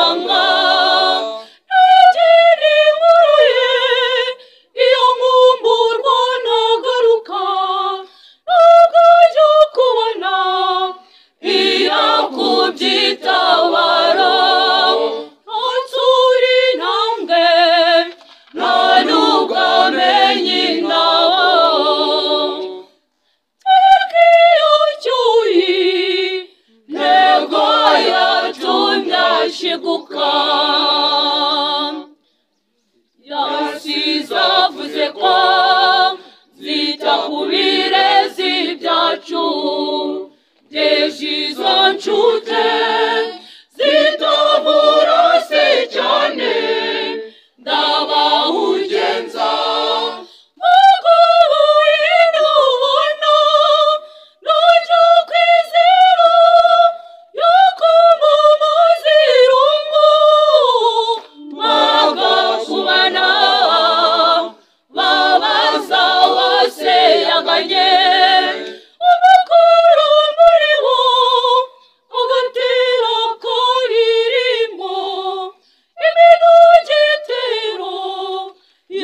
ibanga nagiri muruye iyo nkumburwa nagaruka nagaje kubona iya kubyitabara nsuri ntambwe nta nubwo amenye indaho tekiyo cyuyi ntego yatumye ashiguka yasize avuze ko zita ku birezi byacu dejizo ncute zitaburose cyane ndabahugenza mugubuye ntubona nujya kwizera yuko mu muzirungu bagakubana babaza wose yaganye umukuru muri bo agatera karirimbo iminugitero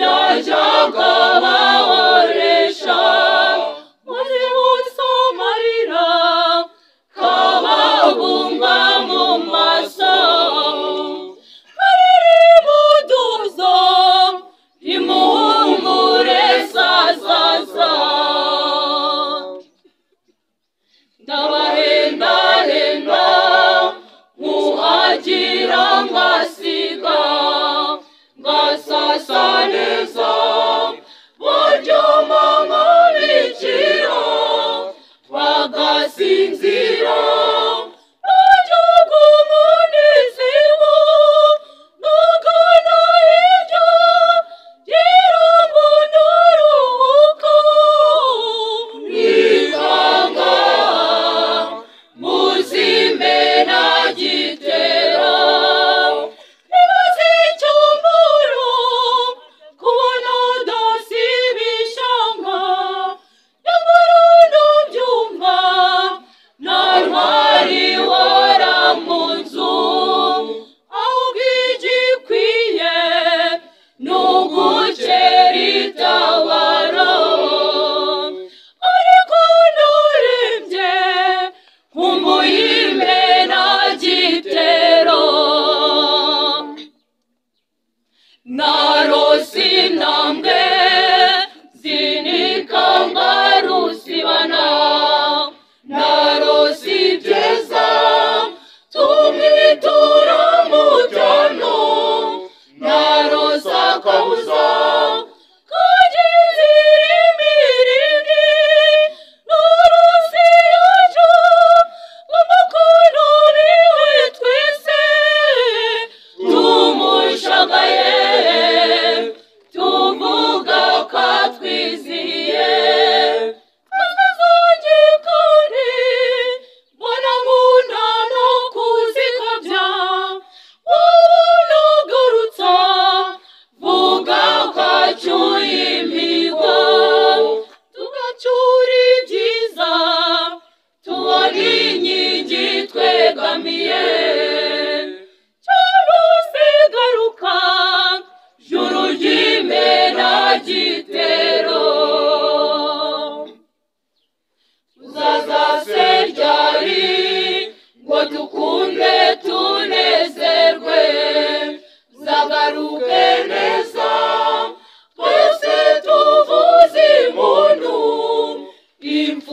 yajyaga bahoresha maze bose amarira kababunga mu maso karirimbuduzo imuhumure sazaza ndabahendahenda nkuhagira ngasiga ngasasa neza baryama nkabikira bagasinzira najyaga umunezero nagana hirya gira ngo ndaruhuka nikanga muzimena gitero ibaze icyumuro kubona dasibishanga nyamara byumva nta ntwari wara mu nzu ahubwo igikwiye ni ugukera itabaro ariko nturembye nkumbuye Imena gitero narose intambwe zinikanga rusibana narose ibyeza tumwitura mu cyano narose akabuza kagizira imirindi narose yajo umukono niwe twese tumushagaye tuvuga ko twizihiye twazazonge kandi mbona nkunda no kuzikabya wowe vuga ko acyuye imihigo tugacyura ibyiza tubona inkingi twegamiye cyarose garuka juru ry'Imena gitero uzaza se ryari ngo dukunde tunezerwe zagaruke neza twese tuvuze impundu impfu